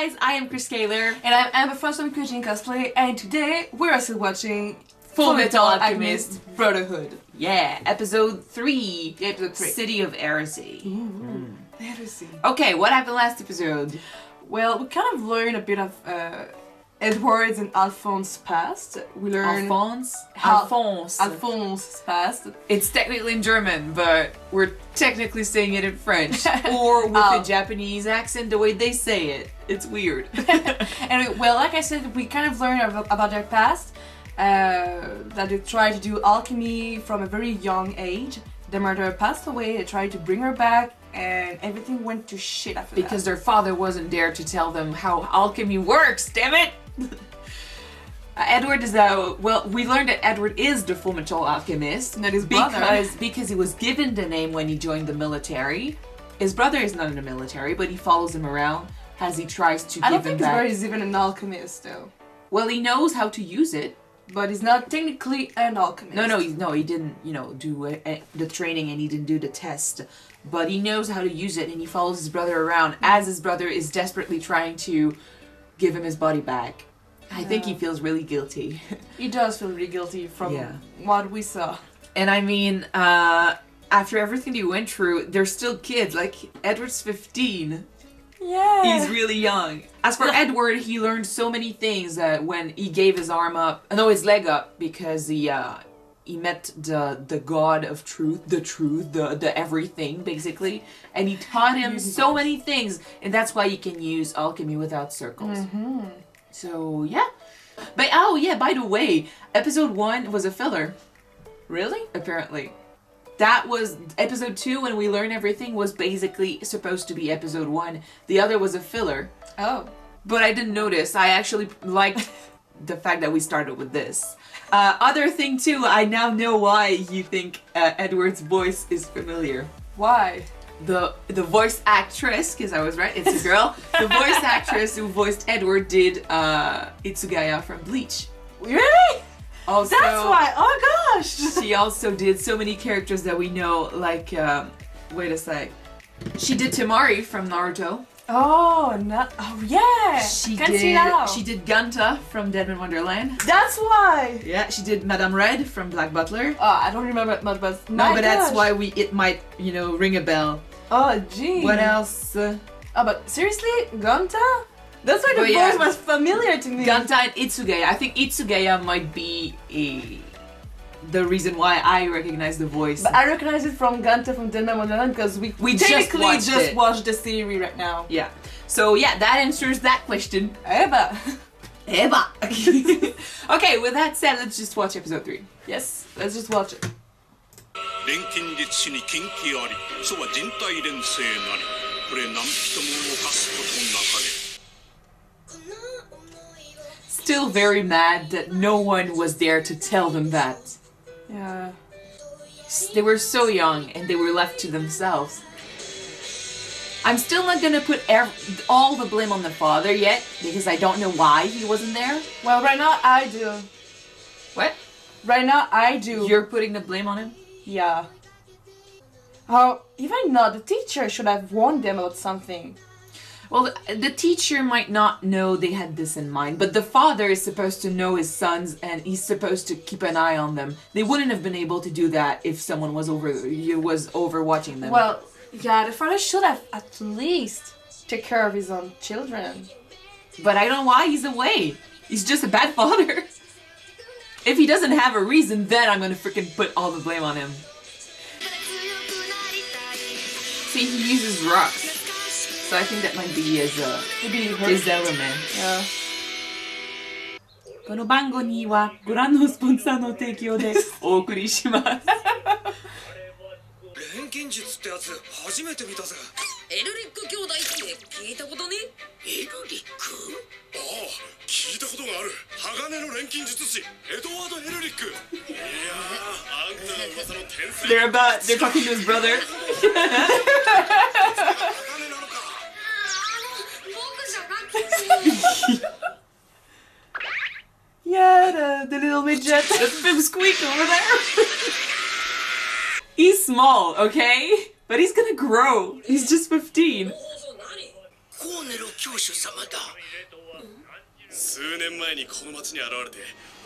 guys, I am Chris Kaler. And I'm Amber from Cuisine Cosplay, and today we're also watching Fullmetal Alchemist Brotherhood. Yeah, episode 3. Episode 3. City of HERESY. HERESY. Okay, what happened last episode? Well, we kind of learned a bit of Edward's and Alphonse's past. We learned Alphonse's past. It's technically in German, but we're technically saying it in French. Or with a Japanese accent, the way they say it. It's weird. Anyway, well, like I said, we kind of learned about their past. That they tried to do alchemy from a very young age. Their mother passed away, they tried to bring her back, and everything went to shit after that. Because their father wasn't there to tell them how alchemy works, damn it! Edward is well, we learned that Edward is the Fullmetal Alchemist. Not his brother. Because he was given the name when he joined the military. His brother is not in the military, but he follows him around as he tries to give him back. I don't think his brother is even an alchemist, though. Well, he knows how to use it. But he's not technically an alchemist. No, he didn't, do the training and he didn't do the test. But he knows how to use it and he follows his brother around as his brother is desperately trying to give him his body back. I think he feels really guilty. He does feel really guilty from what we saw. And I mean, after everything he went through, they're still kids. Like, Edward's 15. Yeah. He's really young. As for Edward, he learned so many things when he gave his arm up, his leg up, because he met the god of truth, the everything, basically. And he taught him so many things, and that's why you can use alchemy without circles. Mm-hmm. So, yeah. But, by the way, episode 1 was a filler. Really? Apparently. That was episode 2 when we learn everything was basically supposed to be episode 1. The other was a filler. Oh. But I didn't notice. I actually liked the fact that we started with this. Other thing too, I now know why you think Edward's voice is familiar. Why? The voice actress, because I was right, it's a girl. The voice actress who voiced Edward did Itsugaya from Bleach. Really? Also, that's why. Oh gosh! She also did so many characters that we know, like, wait a sec. She did Temari from Naruto. Oh, yeah! She did Ganta from Dead in Wonderland. That's why! Yeah, she did Madame Red from Black Butler. Oh, I don't remember much, but that's why it might, ring a bell. Oh, gee. What else? Oh, but seriously? Ganta? That's why the voice was familiar to me. Ganta and Itsugaya. I think Itsugaya might be the reason why I recognize the voice. But I recognize it from Ganta from Dead in Wonderland because we technically just watched the series right now. Yeah. So yeah, that answers that question. Eba. Okay, with that said, let's just watch episode 3. Yes, let's just watch it. Still very mad that no one was there to tell them that. Yeah. They were so young and they were left to themselves. I'm still not gonna put all the blame on the father yet because I don't know why he wasn't there. Well, right now I do. What? Right now I do. You're putting the blame on him? Yeah. Even not, the teacher should have warned them about something. Well, the teacher might not know they had this in mind, but the father is supposed to know his sons and he's supposed to keep an eye on them. They wouldn't have been able to do that if someone was overwatching them. Well, yeah, the father should have at least take care of his own children. But I don't know why he's away. He's just a bad father. If he doesn't have a reason, then I'm gonna freaking put all the blame on him. See, he uses rocks. So I think that might be his element. Yeah. この番組はご覧のスポンサーの提供でお送りします。錬金術ってやつ初めて見たぜ。エルリック兄弟って聞いたことね？エルリック？ああ、聞いたことがある。鋼の錬金術師エドワード・エルリック。いやあ、あんたが噂の天才。They're talking to his brother. Yeah, the little midget. That's Bim Squeak over there. He's small, okay? But he's gonna grow. He's just 15. 教主様だ。数年前にこの町に現れて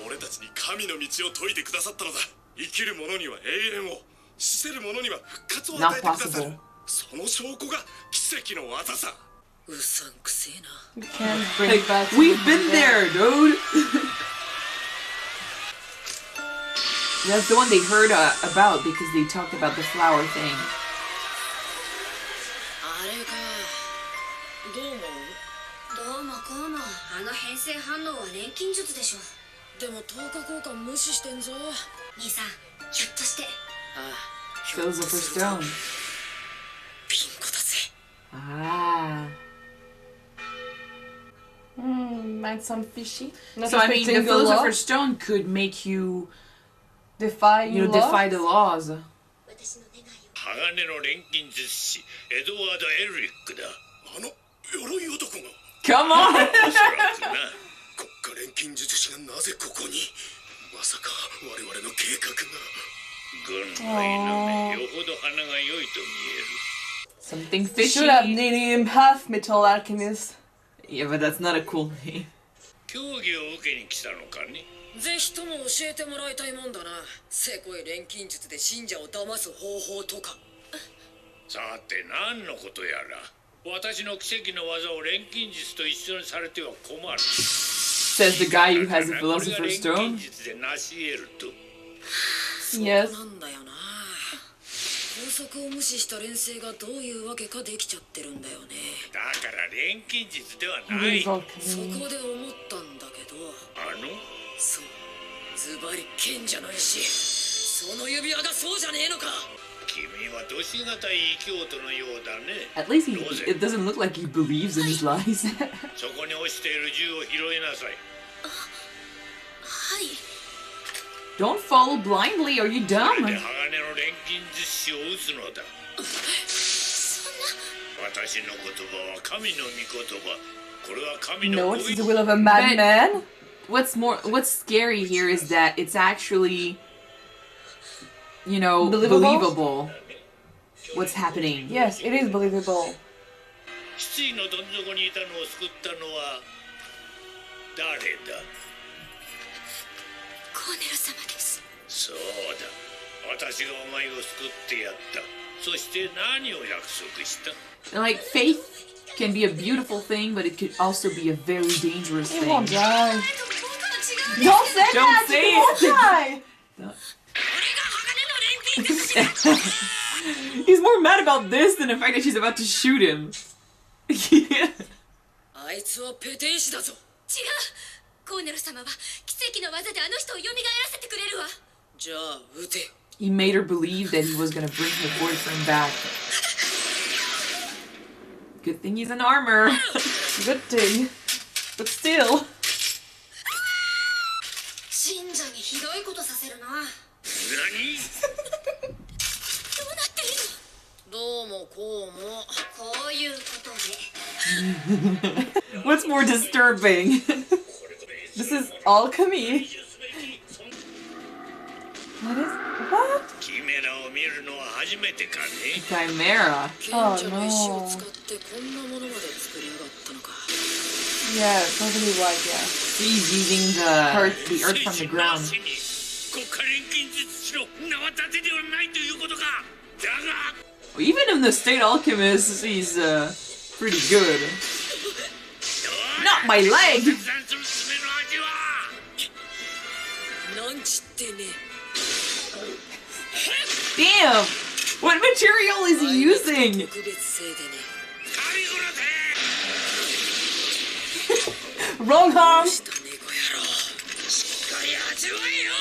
俺たちに神の道を説いてくださったのだ。生きる者には永遠を、死せる者には復活を与えてくださる。その証拠が奇跡の技さ。うさんくせえな。We've been there, dude. That's the one they heard about because they talked about the flower thing. あれか。どう思う？どうもこうも、あの変性反応は錬金術でしょ。でも10日交換無視してんぞ。兄さん、ひょっとして。ああ、 Philosopher's Stone. ピンコだぜ。Ah. Might sound fishy. Not So I mean, the respecting the law. Philosopher's Stone could make you, defy defy the laws. 私の願いを。鋼の錬金術師エドワード・エルリックだ。あの鎧男が。 Come on! おそらくな。国家錬金術師がなぜここに。まさか我々の計画が。軍の犬めよほど鼻が良いと見 Something Should have fishy. named him Half Metal Alchemist. Yeah, but that's not a cool name. える。競技を受けに来たのかね。ぜひとも教えてもらいたいもんだな。せこい錬金術で信者を騙す方法とか。さて何のことやら。私の奇跡の技を錬金術と一緒にされては困る。 Says the guy who has the Philosopher's これが錬 Stone. 金術で成し得ると。 Yes. なんだよな。法則を無視した連星がどういうわけかできちゃってるんだよね。だから錬金術ではな He い。 is そ alchemy. こで思ったんだけど。そう、ズバリ剣じゃないし、その指輪がそうじゃねえのか。君はどしがたい異教徒のようだね。 At least it doesn't look like he believes in his lies. そこに落ちている銃を拾いなさい。はい。 Don't follow blindly, are you それ dumb? で鋼の錬金術師を撃つのだ。私の言葉は神の御言葉。これは神の No, ご it's 意 the will of a madman. What's scary here is that it's actually, you know, Believable? believable what's happening. Yes, it is believable. 失意のどん底にいたのを救ったのは誰だ。コーネル様です。そうだ。私がお前を救ってやった。そして何を約束した？ Like, faith can be a beautiful thing, but it could also be a very dangerous He won't thing. die. Don't say Don't that! say He won't it. die! He's more mad about this than the fact that she's about to shoot him. Yeah. あいつはペテン師だぞ。違う。コーネル様は奇跡の技であの人を蘇らせてくれるわ。じゃあ撃て。 He made her believe that he was gonna bring her boyfriend back. Good thing he's in armor. Good thing. But still. 信者にひどいことさせるな。何？どうなっているの？どうもこうも。こういうことで。 What's more disturbing? This is alchemy. What? キメラを見るのは初めてかね。 Chimera. 賢者の石を使ってこんなものまで作りやがったのか。 Yeah, totally right, yeah. He's using the earth from the ground. 国家錬金術師の縄立てではないということか。だが。 Even in the state alchemist, he's pretty good. Not my leg! なんちってね。 Damn! What material is he using? 特別製でね。 Wrong arm! した猫野郎。しっかり味わえよ。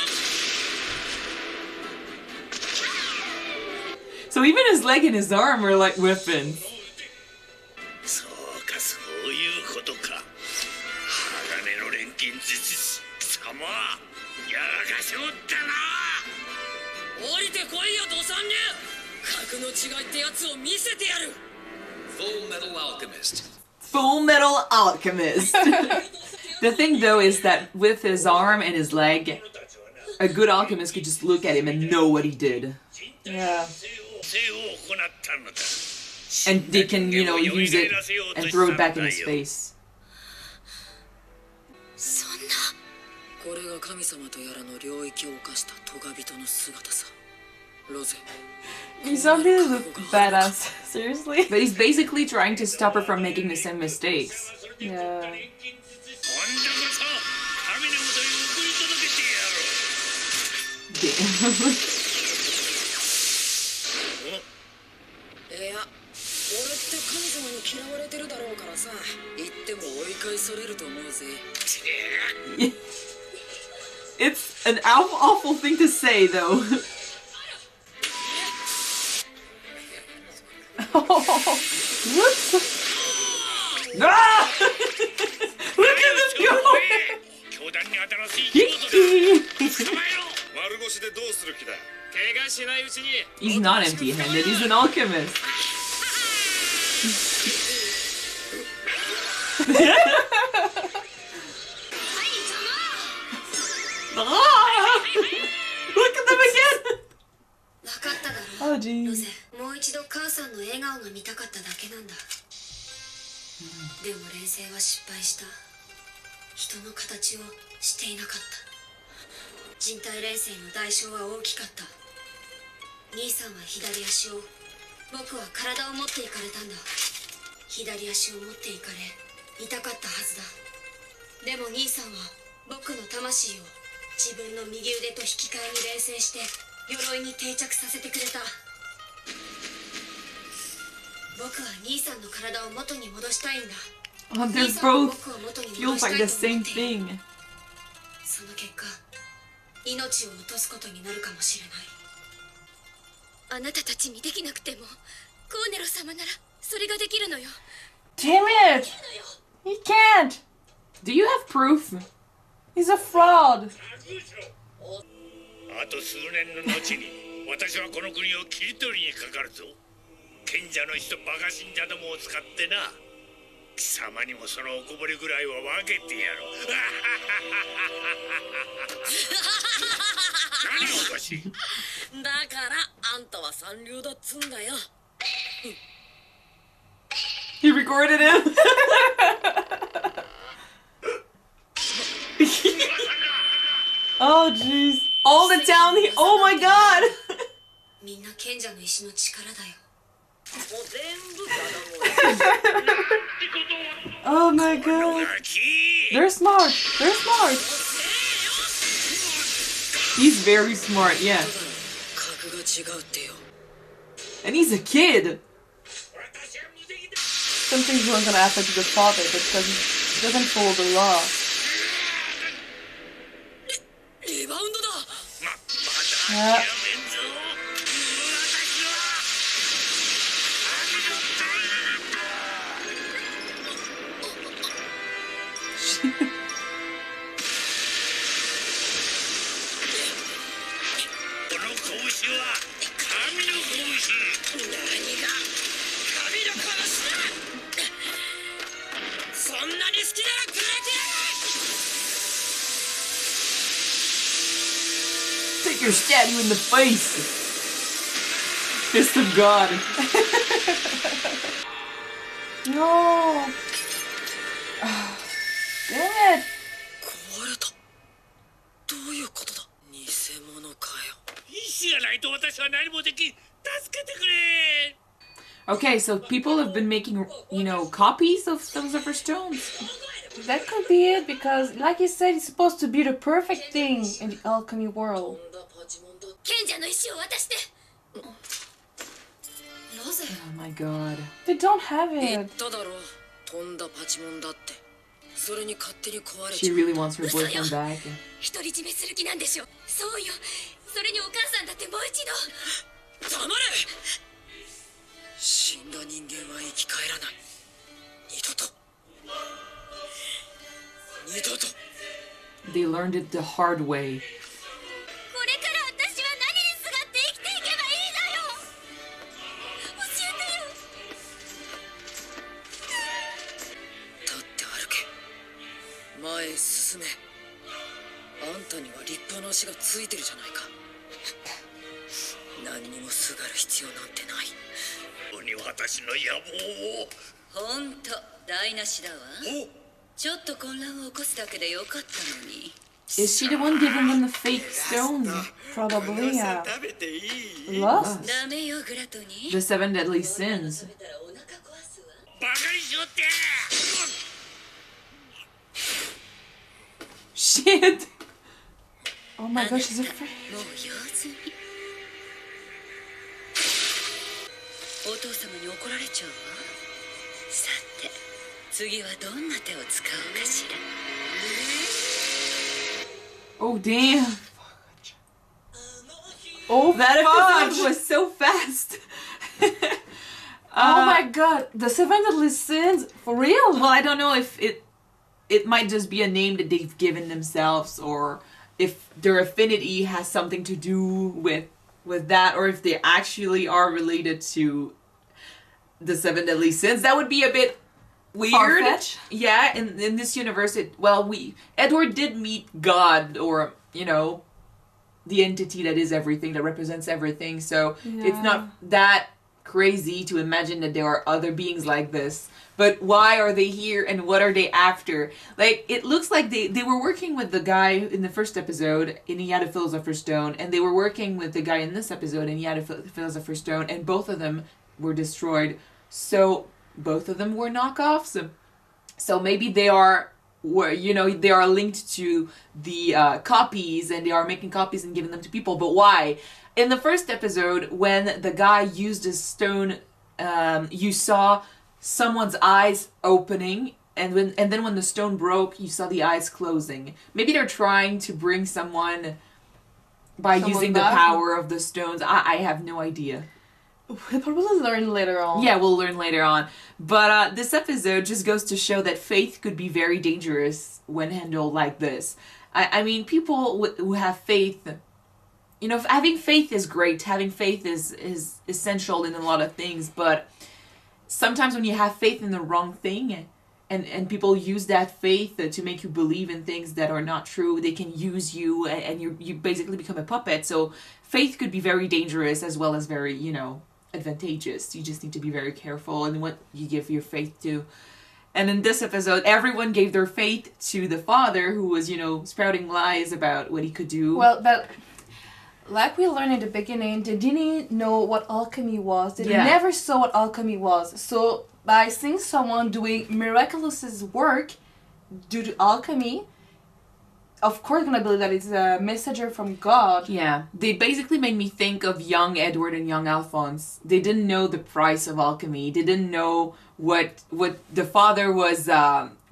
So even his leg and his arm are like weapons. そうか、そういうことか。鋼の錬金術師様、やらかしおったな。降りてこいよドサンニュ。格の違いってやつを見せてやる。 Fullmetal Alchemist. Fullmetal Alchemist. The thing though is that with his arm and his leg, a good alchemist could just look at him and know what he did. Yeah. 生を行ったのだ。and they can, you know, use it and throw it back in his face. そんなこれが神様とやらの領域を犯した咎人の姿さ。ロゼ。 These zombies look badass. Seriously? But he's basically trying to stop her from making the same mistakes. Yeah. 今度こそ神のもとに送り届けてやろう。 Damn. いや、俺って神様に嫌われてるだろうからさ、言っても追い返されると思うぜ。It's an awful thing to say, though. Whoops! Ah! Look at this go! 教団に新しい Hickey! 捕まえろ。丸腰でどうする気だ。怪我しないうちに。 He's not empty-handed, he's an alchemist. Ah! Look at them again! 分かっただろ Oh, jeez. ロゼ、もう一度母さんの笑顔が見たかっただけなんだ。でも錬成は失敗した。人の形をしていなかった。人体錬成の代償は大きかった。兄さんは左足を、僕は体を持っていかれたんだ。左足を持っていかれ、痛かったはずだ。でも兄さんは僕の魂を自分の右腕と引き換えに錬成して鎧に定着させてくれた。僕は兄さんの体を元に戻したいんだ。 Oh, they're 兄さんも both 僕を元に戻 fueled したい by と the 思 same っている。 thing. その結果、命を落とすことになるかもしれない。あなたたちにできなくても、コーネロ様ならそれができるのよ。 Damn it! He can't! Do you have proof? He's a fraud! あと数年の後に私はこの国を切り取りにかかるぞ。賢者の人バカ信者どもを使ってな。貴様にもそのおこぼれぐらいは分けてやろう。何がおかしい。だからあんたは三流だっつんだよ。 He recorded him? Oh, jeez. All the town, oh my god! みんな賢者の石の力だよ。もう全部ただも Oh my god. ガキ They're smart. They're smart. He's very smart, yeah. 格が違うってよ。 And he's a kid! Something's not gonna happen to the father because he doesn't follow the law. リバウンドだ。まだ Yeah. やめんぞ。私はこの拳は神の拳。何が神の拳だ。そんなに好きならくれてやる。 Take your stab you in the face! Fist of God. No. Damn it. 壊れた。どういうことだ。偽物かよ。意志がないと私は何もできん。助けてくれ。 Okay, so people have been making, you know, copies of Philosopher's Stones. That could be it because, like you said, it's supposed to be the perfect thing in the alchemy world. 賢者の石を渡して。ロゼ、 Oh my god. They don't have 言っ it. ただろう。飛んだパチモンだって。それに勝手に壊れ She ちゃう。 really wants her boyfriend back. 独り占めする気なんでしょ。そうよ。それにお母さんだってもう一度。黙れ。死んだ人間は生き返らない。二度と。二度と。 They learned it the hard way. これから私は何にすがって生きていけばいいのよ。教え立って歩け。前へ進め。あんたには立派な足がついてるじゃないか。何にもすがる必要なんてない。に私の野望を。ほんと台無しだわ。お、ちょっと混乱を起こすだけでよかったのに。 Is she the one giving them the fake stone? Probably, yeah. 食べていい？ Lust? ダメよグラトニー。 The seven deadly sins. 食べたらお腹壊すわ。バカにしろって。 Shit! Oh my gosh, she's afraid. もう用済み。お父様に怒られちゃうわ。さて、次はどんな手を使おうかしら。 Oh damn! Oh, That fudge! episode was so fast. Oh my god, the seven deadly sins? For real? Well, I don't know if it might just be a name that they've given themselves, or if their affinity has something to do with that, or if they actually are related to the seven deadly sins. That would be a bit weird. Far-fetched? Yeah, in this universe, Edward did meet God, or the entity that is everything, that represents everything. So it's not that crazy to imagine that there are other beings like this. But why are they here, and what are they after? Like, it looks like they were working with the guy in the first episode, and he had a Philosopher's Stone, and they were working with the guy in this episode, and he had a Philosopher's Stone, and both of them were destroyed. So both of them were knockoffs. So maybe they are linked to the copies, and they are making copies and giving them to people. But why? In the first episode, when the guy used his stone, you saw someone's eyes opening, and then when the stone broke, you saw the eyes closing. Maybe they're trying to bring someone by using the power of the stones. I have no idea. We'll probably learn later on. Yeah, we'll learn later on. But this episode just goes to show that faith could be very dangerous when handled like this. I mean, people who have faith, having faith is great. Having faith is essential in a lot of things. But sometimes when you have faith in the wrong thing, and people use that faith to make you believe in things that are not true, they can use you, and you basically become a puppet. So faith could be very dangerous as well as very, advantageous. You just need to be very careful in what you give your faith to. And in this episode, everyone gave their faith to the father, who was, sprouting lies about what he could do. Well, but like we learned in the beginning, they didn't know what alchemy was. They never saw what alchemy was. So by seeing someone doing miraculous work due to alchemy, of course gonna believe that it's a messenger from God. Yeah. They basically made me think of young Edward and young Alphonse. They didn't know the price of alchemy. They didn't know what the father was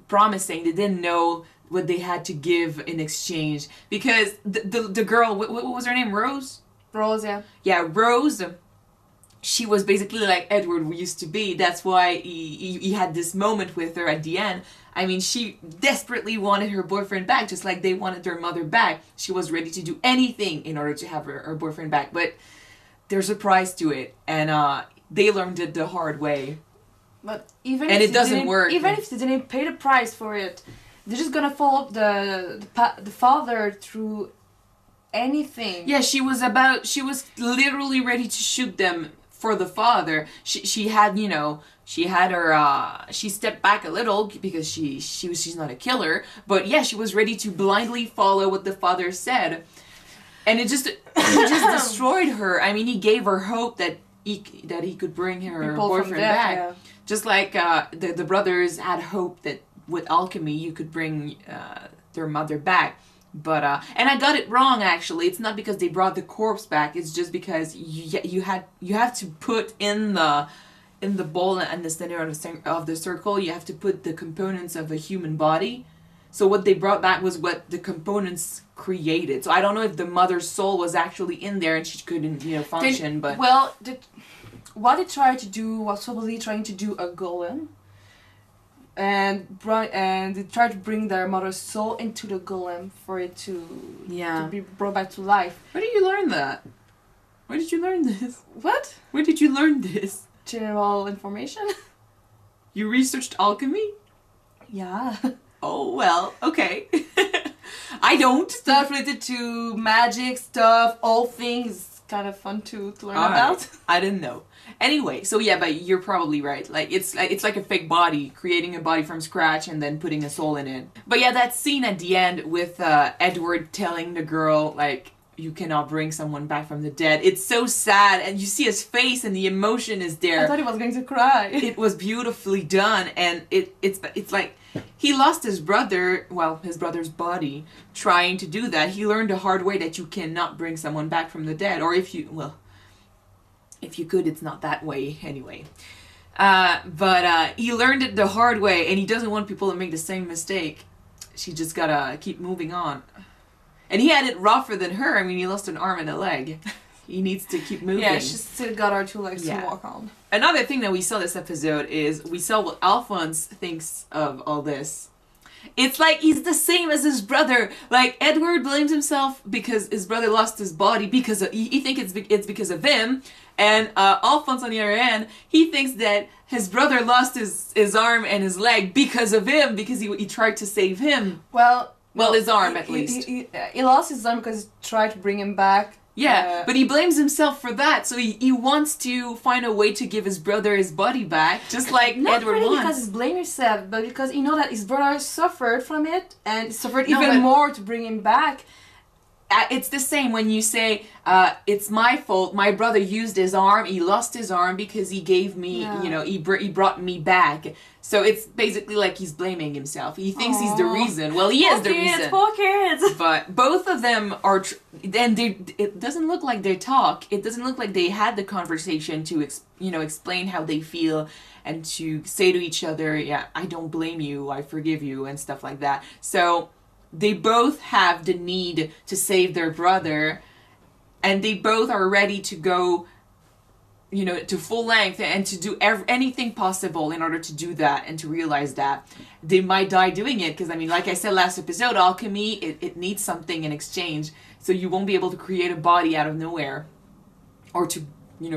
promising. They didn't know what they had to give in exchange. Because the girl, what was her name? Rose? Rose, yeah. Yeah, Rose, she was basically like Edward used to be. That's why he had this moment with her at the end. I mean, she desperately wanted her boyfriend back, just like they wanted their mother back. She was ready to do anything in order to have her boyfriend back. But there's a price to it, and they learned it the hard way. But even and if it doesn't work. Even if they didn't pay the price for it, they're just gonna follow the father through anything. Yeah, she was literally ready to shoot them for the father. She had her she stepped back a little because she's not a killer, but yeah, she was ready to blindly follow what the father said, and it just destroyed her. I mean, he gave her hope that he could bring her boyfriend back, yeah. Just like the brothers had hope that with alchemy you could bring their mother back. But and I got it wrong, actually. It's not because they brought the corpse back. It's just because you have to put in the bowl and the center of the circle. You have to put the components of a human body. So what they brought back was what the components created. So I don't know if the mother's soul was actually in there and she couldn't function. But what they tried to do was probably trying to do a golem. And they tried to bring their mother's soul into the golem for it to be brought back to life. Where did you learn that? Where did you learn this? What? Where did you learn this? General information. You researched alchemy? Yeah. Oh, well, okay. I don't. Stuff related to magic stuff, all things kind of fun to learn about. I didn't know. Anyway, so yeah, but you're probably right. Like it's like a fake body, creating a body from scratch and then putting a soul in it. But yeah, that scene at the end with Edward telling the girl like you cannot bring someone back from the dead. It's so sad, and you see his face, and the emotion is there. I thought he was going to cry. It was beautifully done, and it's like he lost his brother, well, his brother's body, trying to do that. He learned the hard way that you cannot bring someone back from the dead, or if you could, it's not that way anyway. But he learned it the hard way, and he doesn't want people to make the same mistake. She just gotta keep moving on. And he had it rougher than her. I mean, he lost an arm and a leg. He needs to keep moving. Yeah, she's still got her 2 legs to walk on. Another thing that we saw this episode is we saw what Alphonse thinks of all this. It's like he's the same as his brother. Like, Edward blames himself because his brother lost his body because he thinks it's because of him. And Alphonse, on the other hand, he thinks that his brother lost his arm and his leg because of him, because he tried to save him. Well, his arm, at least. He lost his arm because he tried to bring him back. Yeah, but he blames himself for that, so he wants to find a way to give his brother his body back, just like Not Edward really wants. because he's blaming himself, but because you know that his brother suffered from it, and suffered No, even but- more to bring him back. It's the same when you say, it's my fault, my brother used his arm, he lost his arm because he gave me, he brought me back. So it's basically like he's blaming himself. He thinks he's the reason. Well, he is the reason. Poor kids! But both of them are, and it doesn't look like they talk. It doesn't look like they had the conversation to, explain how they feel and to say to each other, yeah, I don't blame you, I forgive you, and stuff like that. So they both have the need to save their brother, and they both are ready to go, to full length and to do anything possible in order to do that and to realize that. They might die doing it because, like I said last episode, alchemy, it needs something in exchange. So you won't be able to create a body out of nowhere or to,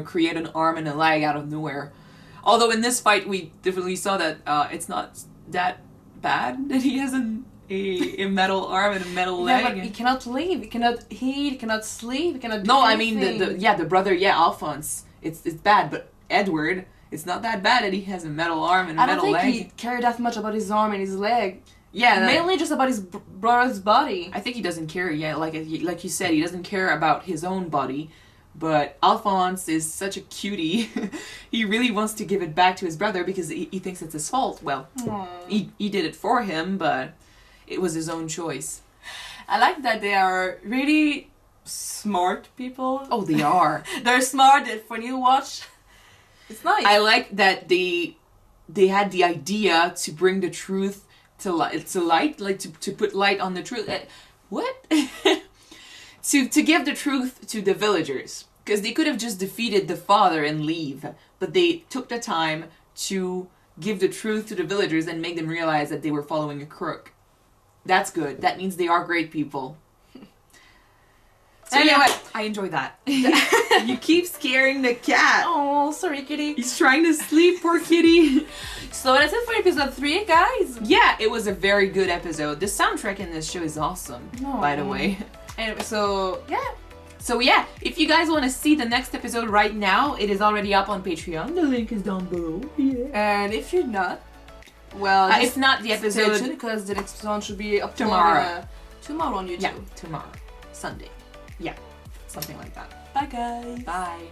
create an arm and a leg out of nowhere. Although in this fight, we definitely saw that it's not that bad that he has a metal arm and a metal leg. Yeah, but he cannot leave, he cannot eat, he cannot sleep, he cannot do No, anything. the brother, Alphonse. It's bad, but Edward, it's not that bad that he has a metal arm and a metal leg. I don't think he cared that much about his arm and his leg. Yeah, mainly just about his brother's body. I think he doesn't care. Yeah, like you said, he doesn't care about his own body. But Alphonse is such a cutie. He really wants to give it back to his brother because he thinks it's his fault. Well, he did it for him, but it was his own choice. I like that they are really smart people. Oh, they are. They're smart, they're funny to watch. It's nice. I like that they had the idea to bring the truth to light, like to put light on the truth. What? to give the truth to the villagers. Because they could have just defeated the father and leave. But they took the time to give the truth to the villagers and make them realize that they were following a crook. That's good. That means they are great people. So anyway, I enjoy that. You keep scaring the cat. Oh, sorry, kitty. He's trying to sleep, poor kitty. So that's it for episode 3, guys. Yeah, it was a very good episode. The soundtrack in this show is awesome, by the way. Anyway, so yeah. If you guys want to see the next episode right now, it is already up on Patreon. The link is down below. Yeah. And if you're not, well, if not the episode, because the next one should be up tomorrow. Tomorrow on YouTube. Yeah, tomorrow, Sunday. Yeah, something like that. Bye, guys. Bye.